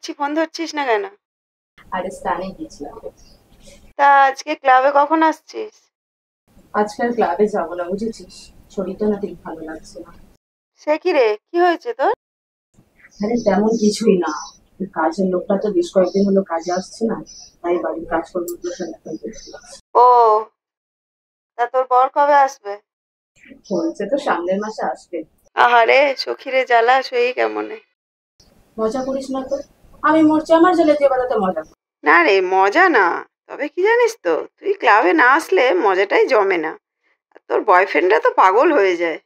করছি, ফোন ধরছিস না কেন? আরে স্থানে গেছিলাম। তা আজকে ক্লাবে কখন আসছিস? আজকাল ক্লাবে যাবো না, বুঝেছিস? শরীরটা না ঠিক ভালো লাগছে না। সে কি রে, কি হয়েছে তোর? আরে তেমন কিছুই না, ওই কাজের লোকটা তো বেশ কয়েকদিন হলো কাজে আসছে না, তাই বাড়ির কাজকর্মগুলো সব এখন করছিলাম। ও, তা তোর বর কবে আসবে? বলছে তো সামনের মাসে আসবে। আহারে সখীরে জ্বালা, সই কেমনে? মজা করিস না তো, আমি মরছি আমার ছেলে দিয়ে বাজাতে মজা কর। না রে, মজা না। তবে কি জানিস তো, তুই ক্লাবে না আসলে মজাটাই জমে না। আর তোর বয়ফ্রেন্ডরা তো পাগল হয়ে যায়।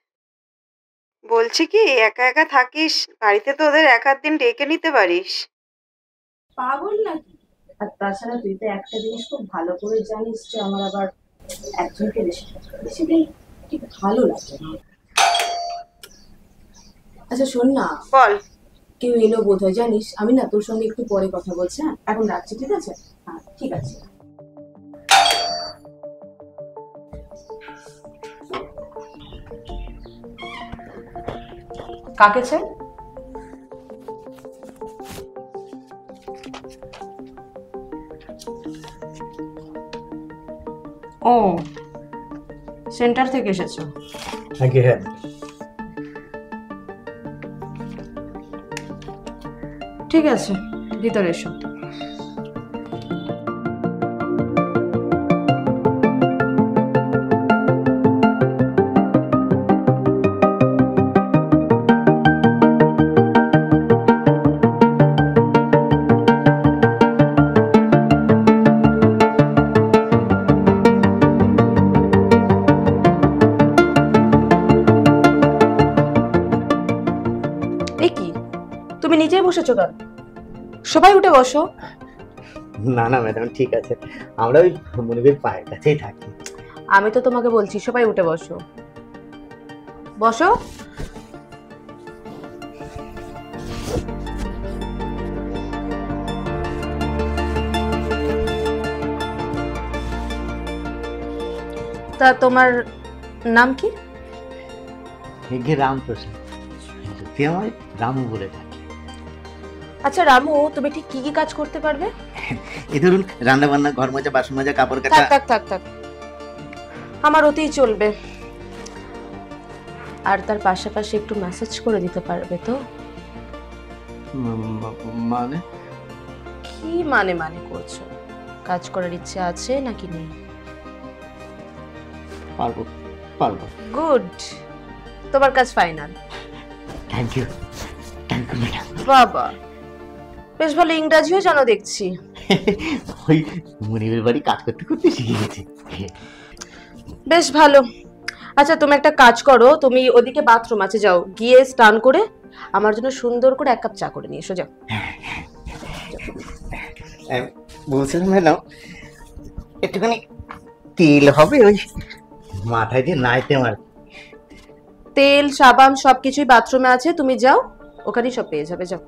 বলছি কি, একা একা থাকিস, বাড়িতে তো ওদের এক আধ দিন ডেকে নিতে পারিস। পাগল নাকি? আর তাছাড়া তুই তো একটা জিনিস খুব ভালো করে জানিস যে আমার আবার একজনকে বেশি বেশি দিন ঠিক ভালো লাগে না। আচ্ছা শোন না, বল। কেউ এলো বোধ হয়, জানিস আমি না তোর সঙ্গে একটু পরে কথা বলছি। হ্যাঁ এখন রাখছি, ঠিক আছে? হ্যাঁ ঠিক আছে। কাকে চাই? ও, সেন্টার থেকে এসেছো? আগে হ্যাঁ। ঠিক আছে, ভিতরে এসো। এ কি, তুমি নিচেই বসেছো কেন? সবাই উঠে বসো। না না ম্যাডাম, ঠিক আছে, আমরা ওই মনিবের পায়ের কাছেই থাকি। আমি তো তোমাকে বলছি সবাই উঠে বসো। বসো। তা তোমার নাম কি? হেগে রামপ্রসাদ, তুই আমায় রামু বলে ডাকে। আচ্ছা রামু, তুমি ঠিক কি কি কাজ করতে পারবে? এই ধরুন, রান্না বান্না, ঘর মাজা, বাসন মাজা, কাপড় থাক কাচা। থাক থাক থাক, আমার ওতেই চলবে। আর তার পাশাপাশি একটু মেসেজ করে দিতে পারবে তো? মানে কি মানে মানে করছো? কাজ করার ইচ্ছে আছে নাকি নেই? পারবো পারবো। গুড, তোমার কাজ ফাইনাল। Thank you madam. বাবা, বেশ ভালো ইংরাজিও জানো দেখছি। ওই মনিবের বাড়ি কাজ করতে করতে শিখে গেছি। বেশ ভালো। আচ্ছা তুমি একটা কাজ করো, তুমি ওদিকে বাথরুম আছে, যাও গিয়ে স্নান করে আমার জন্য সুন্দর করে এক কাপ চা করে নিয়ে এসো, যাও। বলছিলাম ম্যাডাম, একটুখানি তেল হবে ওই মাথায় দিয়ে নাইতে আমার। তেল সাবান সবকিছুই বাথরুমে আছে, তুমি যাও, ওখানেই সব পেয়ে যাবে, যাও।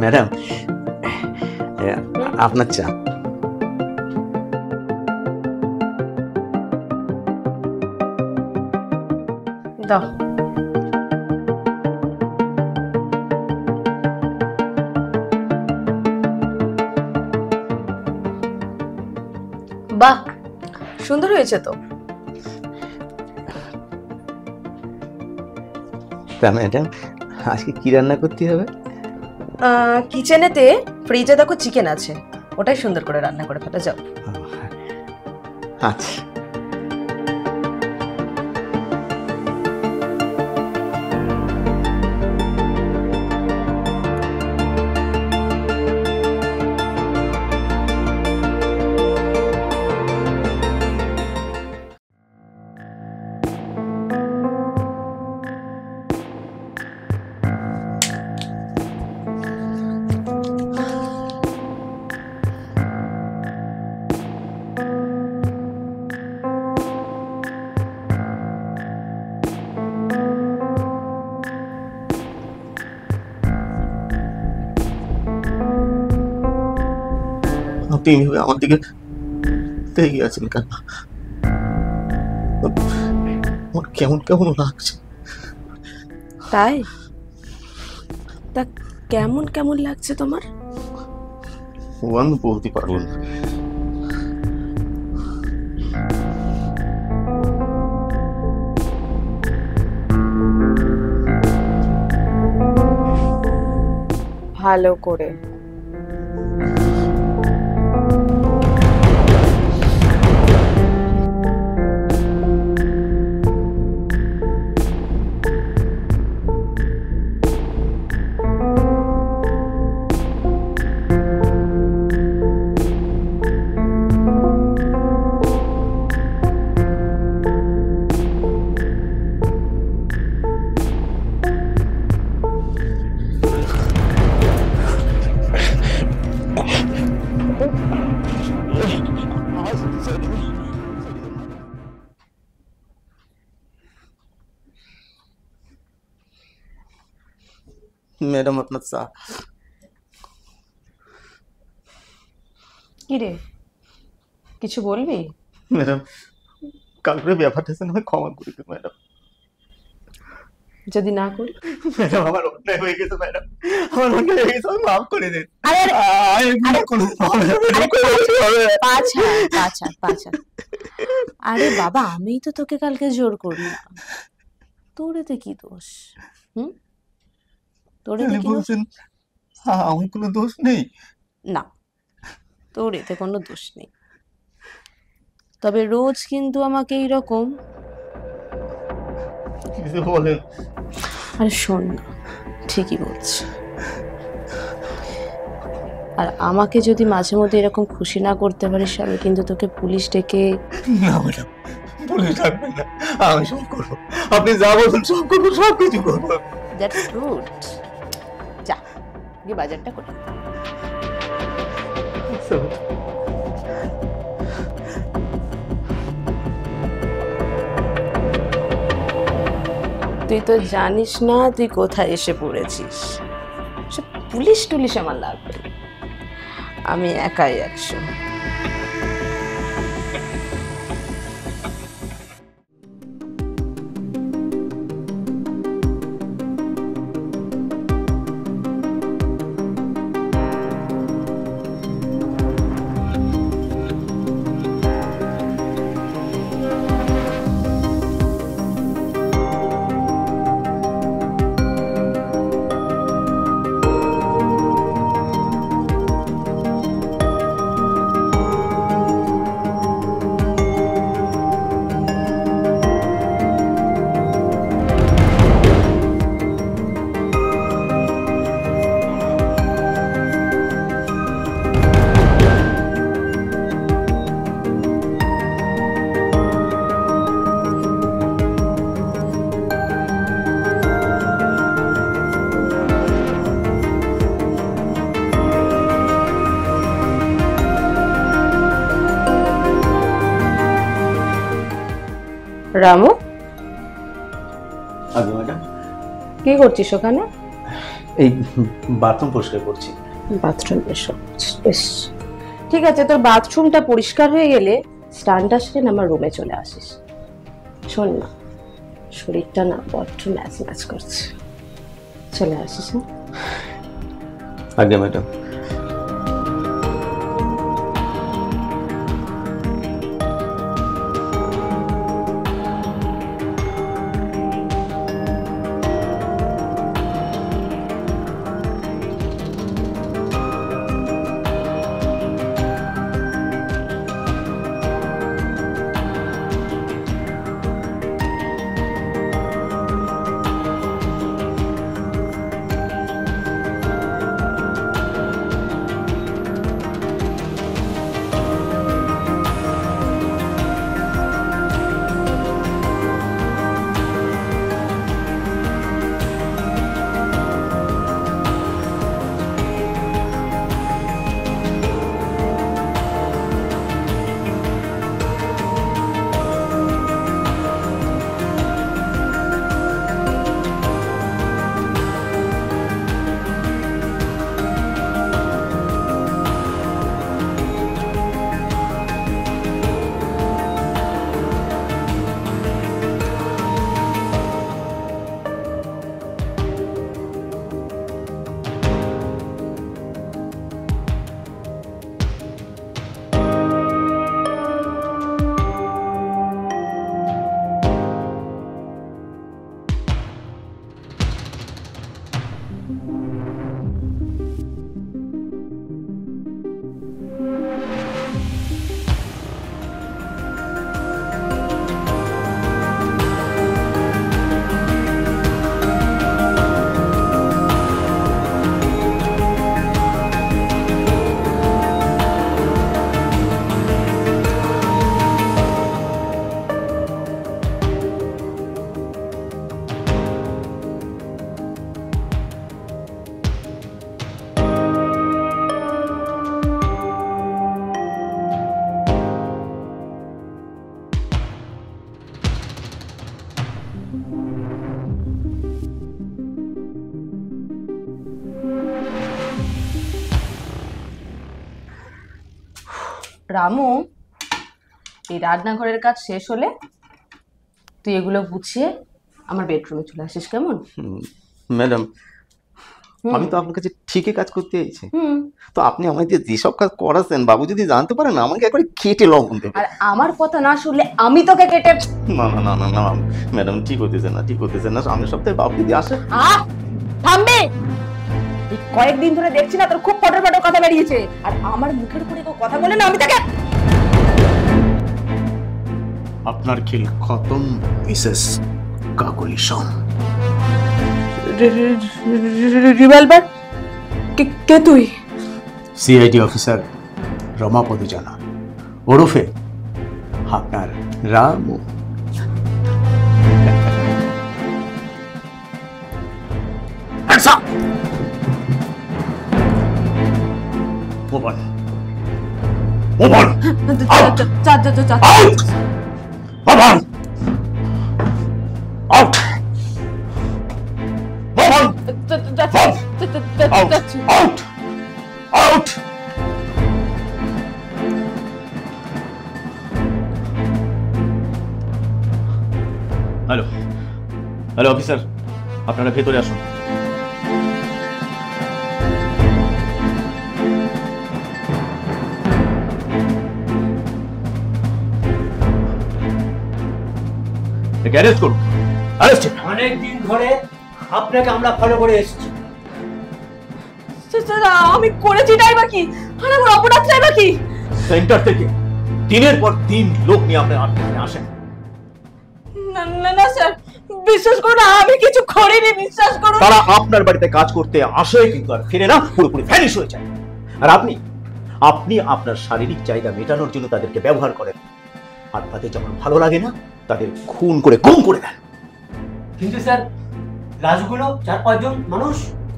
ম্যাডাম, আপনার চা। দাও। বাহ, সুন্দর হয়েছে তো। তা ম্যাডাম, আজকে কি রান্না করতে হবে? কিচেনেতে ফ্রিজে দেখো চিকেন আছে, ওটাই সুন্দর করে রান্না করে ফেলে, যাও। আচ্ছা। মুহূর্তে এইভাবে আমার দিকে এগিয়ে আছেন কেন? আমার কেমন কেমন লাগছে। তাই? তা কেমন কেমন লাগছে তোমার? আমি বলতে পারবো না। ভালো করে। ম্যাডাম আপনার চা। কি রে, কিছু বলবি? ম্যাডাম কালকের ব্যাপারটা যেন আমায় ক্ষমা করে দিন ম্যাডাম। যদি না করি? ম্যাডাম আমার অন্যায় হয়ে গেছে ম্যাডাম, আমার অন্যায় হয়ে গেছে, আমি মাফ করে দিন। আরে বাবা, আমি তো তোকে কালকে জোর করলাম, তোর এতে কি দোষ? তোর এতে কি দোষ? আমার কোনো দোষ নেই? না, তোর এতে কোনো দোষ নেই। তবে রোজ কিন্তু আমাকে এইরকম বলেন। আরে শোন না, ঠিকই বলছি। আর আমাকে যদি মাঝে মধ্যে এরকম খুশি না করতে পারিস, আমি কিন্তু তোকে পুলিশ ডেকে। না ম্যাডাম, পুলিশ ডাকবেন না, আমি সব করবো, আপনি যা বলবেন সব করবো, সব কিছু করবো। That's good. যা গিয়ে বাজারটা করে। তুই তো জানিস না তুই কোথায় এসে পড়েছিস। সব পুলিশ টুলিশ আমার লাগবে, আমি একাই 100। রামু, আগে ম্যাডাম কি করছিস ওখানে? এই বাথরুম পরিষ্কার করছি। বাথরুম এসব বেশ ঠিক আছে। তোর বাথরুমটা পরিষ্কার হয়ে গেলে স্নানটা সেরে আমার রুমে চলে আসিস। শোন না, শরীরটা না বড্ড ম্যাচ ম্যাচ করছে, চলে আসিস। আগে ম্যাডাম। রামু, এই রান্নাঘরের কাজ শেষ হলে তুই এগুলো গুছিয়ে আমার বেডরুমে চলে আসিস, কেমন? ম্যাডাম, আমি তো আপনার কাছে ঠিকই কাজ করতে এসেছি। হুম। তো আপনি আমাকে যেসব কাজ করাচ্ছেন, বাবু যদি জানতে পারেন আমাকে একবার কেটে লবণ দেবে। আর আমার কথা না শুনলে আমি তোকে কেটে... না না না না না ম্যাডাম, ঠিক হতেছেন না, ঠিক হতেছেন না। সামনের সপ্তাহে বাবু যদি আসে... থামবে! এই কয়েকদিন ধরে দেখছি না তোর খুব ফটর ফটর কথা বেরিয়েছে, আর আমার মুখের উপরে কেউ কথা বলে না আমি তাকে... আপনার খেল খতম মিসেস কাকলি শন। রিভলভার? কে তুই? সিআইডি অফিসার রমাপতি জানা, ওরফে আপনার Ramu. Open open out open out out out. Hello hello officer, আপনারা ভেতরে আসুন। অ্যারেস্ট করুন, অ্যারেস্ট। অনেক দিন ধরে আপনাকে আমরা ফলো করে এসেছি। আমি করেছিটাই বা কি, আর আমার অপরাধটাই বা কি? সেন্টার থেকে দিনের পর দিন লোক নিয়ে আপনার আটকে আসেন। না না না স্যার, বিশ্বাস করুন আমি কিছু করিনি, বিশ্বাস করুন। তারা আপনার বাড়িতে কাজ করতে আসে কিন্তু আর ফিরে না, পুরোপুরি ভ্যানিশ হয়ে যায়। আর আপনি আপনি আপনার শারীরিক চাহিদা মেটানোর জন্য তাদেরকে ব্যবহার করেন, আর তাদের যখন ভালো লাগে না তাদের খুন করে গুম করে দেন। কিন্তু স্যার, লাশগুলো 4-5 জন মানুষ।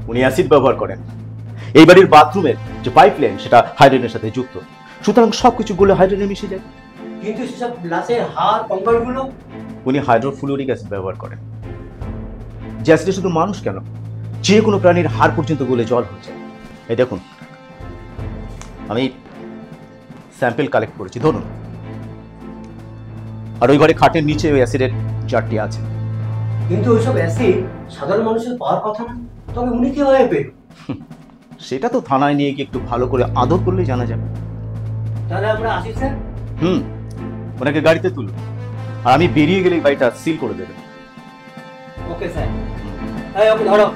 উনি অ্যাসিড ব্যবহার করেন। এই বাড়ির বাথরুমের যে পাইপ লাইন সেটা হাইড্রোজেনের সাথে যুক্ত, সুতরাং সবকিছু গুলো হাইড্রোজেনে মিশে যায়। কিন্তু সেসব লাশের হাড় কঙ্কালগুলো? উনি হাইড্রোফ্লুরিক অ্যাসিড ব্যবহার করেন। যে অ্যাসিডে শুধু মানুষ কেন, যে কোনো প্রাণীর হাড় পর্যন্ত গলে জল হয়ে যায়। এই দেখুন, আমি স্যাম্পল কালেক্ট করেছি, ধরুন। আর ওই ঘরে খাটের নিচে ওই অ্যাসিডের জারটি আছে। কিন্তু ওইসব অ্যাসিড সাধারণ মানুষের পাওয়ার কথা না, তবে উনি কিভাবে পেল? সেটা তো থানায় নিয়ে গিয়ে একটু ভালো করে আদর করলেই জানা যাবে। তাহলে আমরা আসি স্যার। ওনাকে গাড়িতে তুলুন, আর আমি বেরিয়ে গেলে গাড়িটা সিল করে দেবেন। Okay sir. এই ওকে ধরো।